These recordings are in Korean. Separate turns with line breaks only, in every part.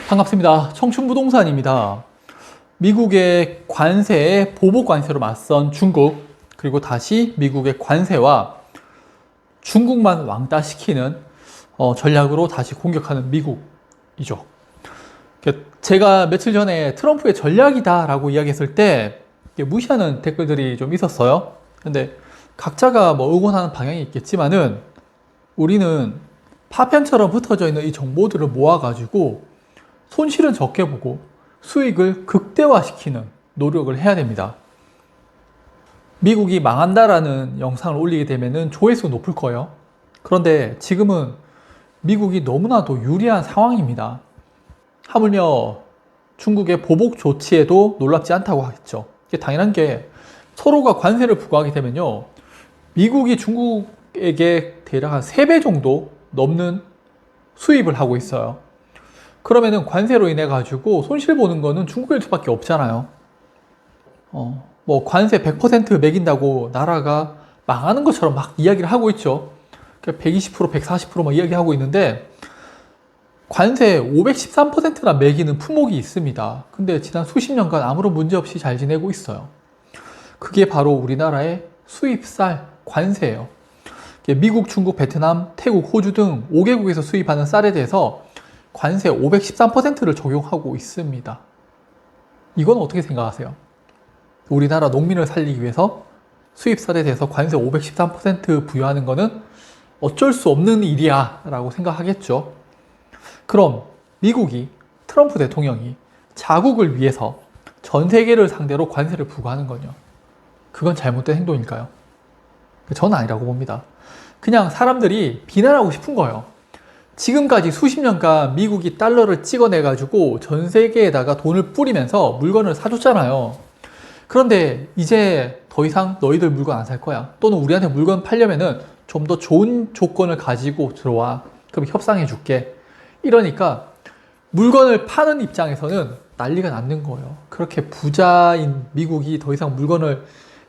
반갑습니다. 청춘부동산입니다. 미국의 관세에 보복 관세로 맞선 중국, 그리고 다시 미국의 관세와 중국만 왕따시키는 전략으로 다시 공격하는 미국이죠. 제가 며칠 전에 트럼프의 전략이다 라고 이야기했을 때 무시하는 댓글들이 좀 있었어요. 근데 각자가 뭐 응원하는 방향이 있겠지만은 우리는 파편처럼 흩어져 있는 이 정보들을 모아가지고 손실은 적게 보고 수익을 극대화시키는 노력을 해야 됩니다. 미국이 망한다라는 영상을 올리게 되면 조회수가 높을 거예요. 그런데 지금은 미국이 너무나도 유리한 상황입니다. 하물며 중국의 보복 조치에도 놀랍지 않다고 하겠죠. 이게 당연한 게 서로가 관세를 부과하게 되면요, 미국이 중국에게 대략 한 3배 정도 넘는 수입을 하고 있어요. 그러면은 관세로 인해 가지고 손실 보는 거는 중국일 수밖에 없잖아요. 뭐 관세 100% 매긴다고 나라가 망하는 것처럼 막 이야기를 하고 있죠. 120%, 140%막 이야기하고 있는데 관세 513%나 매기는 품목이 있습니다. 근데 지난 수십 년간 아무런 문제 없이 잘 지내고 있어요. 그게 바로 우리나라의 수입쌀 관세예요. 미국, 중국, 베트남, 태국, 호주 등 5개국에서 수입하는 쌀에 대해서 관세 513%를 적용하고 있습니다. 이건 어떻게 생각하세요? 우리나라 농민을 살리기 위해서 수입쌀에 대해서 관세 513% 부여하는 것은 어쩔 수 없는 일이야 라고 생각하겠죠. 그럼 미국이, 트럼프 대통령이 자국을 위해서 전 세계를 상대로 관세를 부과하는 건요, 그건 잘못된 행동일까요? 저는 아니라고 봅니다. 그냥 사람들이 비난하고 싶은 거예요. 지금까지 수십 년간 미국이 달러를 찍어내가지고 전 세계에다가 돈을 뿌리면서 물건을 사줬잖아요. 그런데 이제 더 이상 너희들 물건 안 살 거야. 또는 우리한테 물건 팔려면은 좀 더 좋은 조건을 가지고 들어와. 그럼 협상해 줄게. 이러니까 물건을 파는 입장에서는 난리가 났는 거예요. 그렇게 부자인 미국이 더 이상 물건을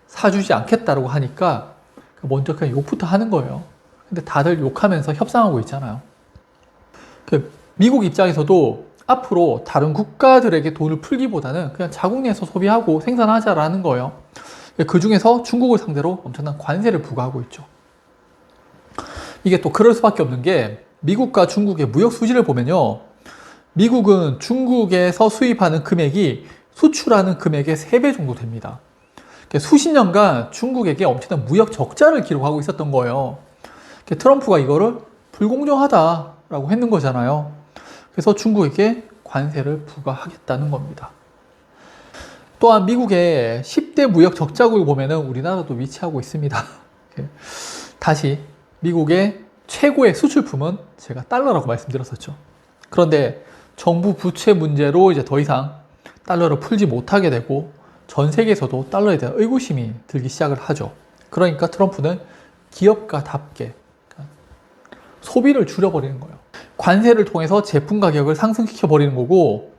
사주지 않겠다고 하니까 먼저 그냥 욕부터 하는 거예요. 근데 다들 욕하면서 협상하고 있잖아요. 미국 입장에서도 앞으로 다른 국가들에게 돈을 풀기보다는 그냥 자국 내에서 소비하고 생산하자라는 거예요. 그 중에서 중국을 상대로 엄청난 관세를 부과하고 있죠. 이게 또 그럴 수밖에 없는 게 미국과 중국의 무역 수지를 보면요, 미국은 중국에서 수입하는 금액이 수출하는 금액의 3배 정도 됩니다. 수십 년간 중국에게 엄청난 무역 적자를 기록하고 있었던 거예요. 트럼프가 이거를 불공정하다라고 했는 거잖아요. 그래서 중국에게 관세를 부과하겠다는 겁니다. 또한 미국의 10대 무역 적자국을 보면은 우리나라도 위치하고 있습니다. 다시 미국의 최고의 수출품은 제가 달러라고 말씀드렸었죠. 그런데 정부 부채 문제로 이제 더 이상 달러를 풀지 못하게 되고 전 세계에서도 달러에 대한 의구심이 들기 시작을 하죠. 그러니까 트럼프는 기업가답게 소비를 줄여버리는 거예요. 관세를 통해서 제품 가격을 상승시켜버리는 거고,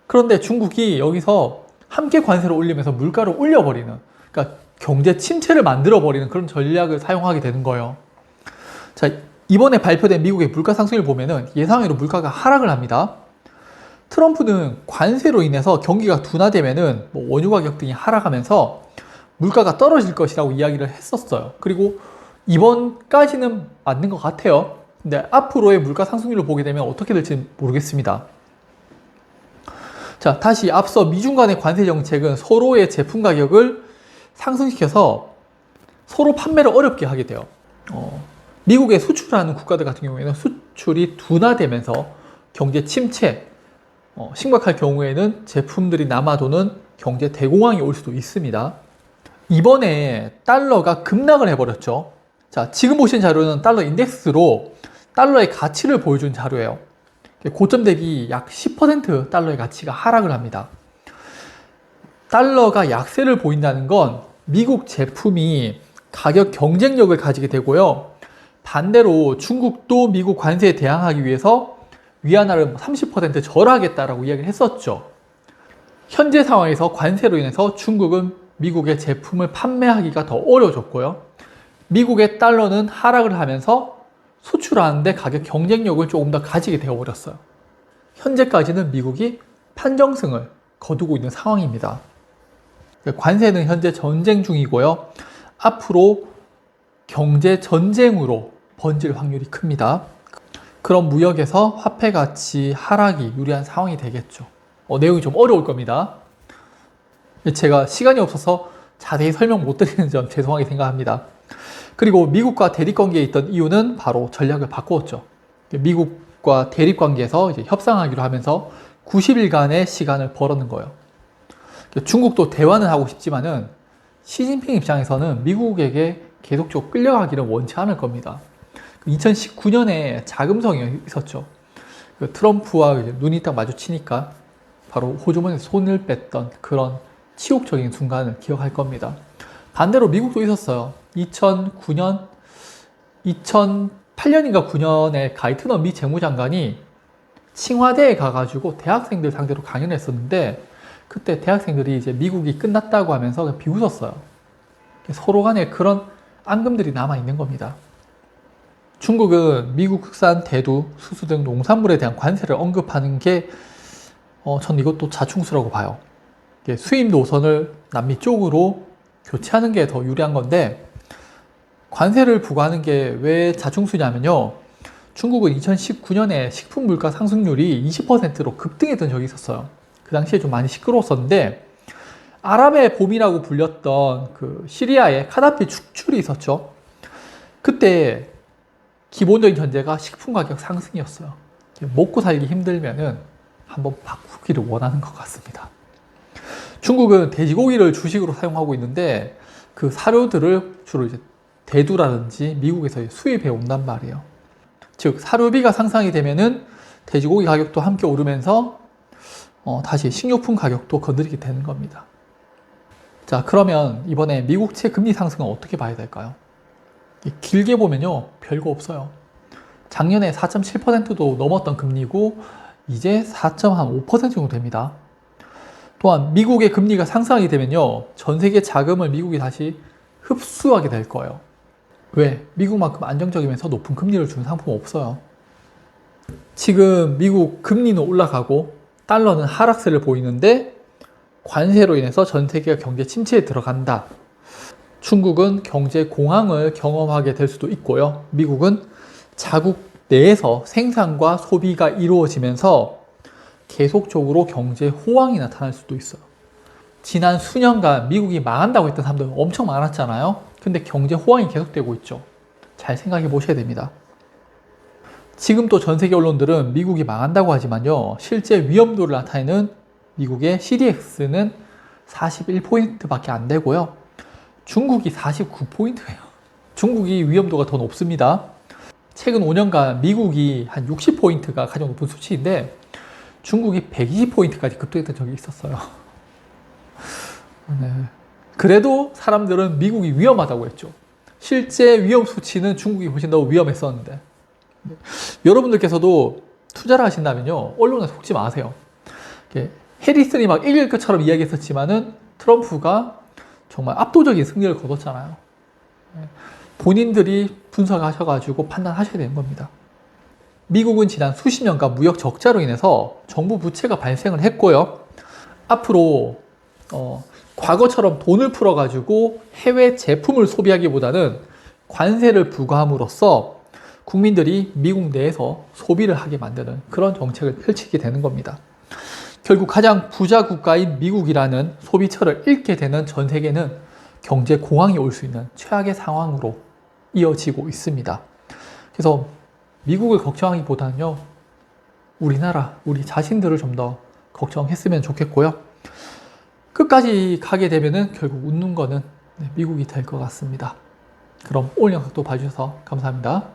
그런데 중국이 여기서 함께 관세를 올리면서 물가를 올려버리는, 그러니까 경제 침체를 만들어버리는 그런 전략을 사용하게 되는 거예요. 자, 이번에 발표된 미국의 물가 상승을 보면은 예상외로 물가가 하락을 합니다. 트럼프는 관세로 인해서 경기가 둔화되면은 원유 가격 등이 하락하면서 물가가 떨어질 것이라고 이야기를 했었어요. 그리고 이번까지는 맞는 것 같아요. 근데 앞으로의 물가 상승률을 보게 되면 어떻게 될지 모르겠습니다. 자, 다시 앞서 미중 간의 관세 정책은 서로의 제품 가격을 상승시켜서 서로 판매를 어렵게 하게 돼요. 미국에 수출하는 국가들 같은 경우에는 수출이 둔화되면서 경제 침체, 심각할 경우에는 제품들이 남아도는 경제 대공황이 올 수도 있습니다. 이번에 달러가 급락을 해버렸죠. 자, 지금 보신 자료는 달러 인덱스로 달러의 가치를 보여준 자료예요. 고점 대비 약 10% 달러의 가치가 하락을 합니다. 달러가 약세를 보인다는 건 미국 제품이 가격 경쟁력을 가지게 되고요. 반대로 중국도 미국 관세에 대항하기 위해서 위안화를 30% 절하하겠다라고 이야기를 했었죠. 현재 상황에서 관세로 인해서 중국은 미국의 제품을 판매하기가 더 어려워졌고요. 미국의 달러는 하락을 하면서 수출하는데 가격 경쟁력을 조금 더 가지게 되어버렸어요. 현재까지는 미국이 판정승을 거두고 있는 상황입니다. 관세는 현재 전쟁 중이고요. 앞으로 경제 전쟁으로 번질 확률이 큽니다. 그럼 무역에서 화폐 가치 하락이 유리한 상황이 되겠죠. 내용이 좀 어려울 겁니다. 제가 시간이 없어서 자세히 설명 못 드리는 점 죄송하게 생각합니다. 그리고 미국과 대립관계에 있던 이유는 바로 전략을 바꾸었죠. 미국과 대립관계에서 이제 협상하기로 하면서 90일간의 시간을 벌었는 거예요. 중국도 대화는 하고 싶지만은 시진핑 입장에서는 미국에게 계속적으로 끌려가기를 원치 않을 겁니다. 2019년에 자금성이 있었죠. 트럼프와 눈이 딱 마주치니까 바로 호주머니에 손을 뺐던 그런 치욕적인 순간을 기억할 겁니다. 반대로 미국도 있었어요. 2008년인가 9년에 가이트너 미 재무장관이 칭화대에 가가지고 대학생들 상대로 강연을 했었는데 그때 대학생들이 이제 미국이 끝났다고 하면서 그냥 비웃었어요. 서로 간에 그런 앙금들이 남아있는 겁니다. 중국은 미국산 대두, 수수 등 농산물에 대한 관세를 언급하는 게 전 이것도 자충수라고 봐요. 수입 노선을 남미 쪽으로 교체하는 게 더 유리한 건데 관세를 부과하는 게 왜 자충수냐면요. 중국은 2019년에 식품 물가 상승률이 20%로 급등했던 적이 있었어요. 그 당시에 좀 많이 시끄러웠었는데 아랍의 봄이라고 불렸던 그 시리아의 카다피 축출이 있었죠. 그때 기본적인 전제가 식품 가격 상승이었어요. 먹고 살기 힘들면은 한번 바꾸기를 원하는 것 같습니다. 중국은 돼지고기를 주식으로 사용하고 있는데 그 사료들을 주로 이제 대두라든지 미국에서 수입해 온단 말이에요. 즉 사료비가 상승이 되면은 돼지고기 가격도 함께 오르면서 다시 식료품 가격도 건드리게 되는 겁니다. 자, 그러면 이번에 미국채 금리 상승은 어떻게 봐야 될까요? 길게 보면요, 별거 없어요. 작년에 4.7%도 넘었던 금리고 이제 4.5% 정도 됩니다. 또한 미국의 금리가 상승하게 되면요, 전 세계 자금을 미국이 다시 흡수하게 될 거예요. 왜? 미국만큼 안정적이면서 높은 금리를 주는 상품은 없어요. 지금 미국 금리는 올라가고 달러는 하락세를 보이는데 관세로 인해서 전 세계가 경제 침체에 들어간다. 중국은 경제 공황을 경험하게 될 수도 있고요. 미국은 자국 내에서 생산과 소비가 이루어지면서 계속적으로 경제 호황이 나타날 수도 있어요. 지난 수년간 미국이 망한다고 했던 사람들 엄청 많았잖아요. 근데 경제 호황이 계속되고 있죠. 잘 생각해 보셔야 됩니다. 지금 또 전 세계 언론들은 미국이 망한다고 하지만요, 실제 위험도를 나타내는 미국의 CDX는 41포인트밖에 안 되고요. 중국이 49포인트예요. 중국이 위험도가 더 높습니다. 최근 5년간 미국이 한 60포인트가 가장 높은 수치인데 중국이 120포인트까지 급등했던 적이 있었어요. 네. 그래도 사람들은 미국이 위험하다고 했죠. 실제 위험 수치는 중국이 훨씬 더 위험했었는데. 네. 여러분들께서도 투자를 하신다면요, 언론에 속지 마세요. 해리슨이 막 이길 것처럼 이야기했었지만은 트럼프가 정말 압도적인 승리를 거뒀잖아요. 네. 본인들이 분석하셔가지고 판단하셔야 되는 겁니다. 미국은 지난 수십 년간 무역 적자로 인해서 정부 부채가 발생을 했고요. 앞으로 과거처럼 돈을 풀어가지고 해외 제품을 소비하기보다는 관세를 부과함으로써 국민들이 미국 내에서 소비를 하게 만드는 그런 정책을 펼치게 되는 겁니다. 결국 가장 부자 국가인 미국이라는 소비처를 잃게 되는 전 세계는 경제 공황이 올 수 있는 최악의 상황으로 이어지고 있습니다. 그래서 미국을 걱정하기보다는요, 우리나라, 우리 자신들을 좀 더 걱정했으면 좋겠고요. 끝까지 가게 되면은 결국 웃는 거는 미국이 될 것 같습니다. 그럼 오늘 영상도 봐주셔서 감사합니다.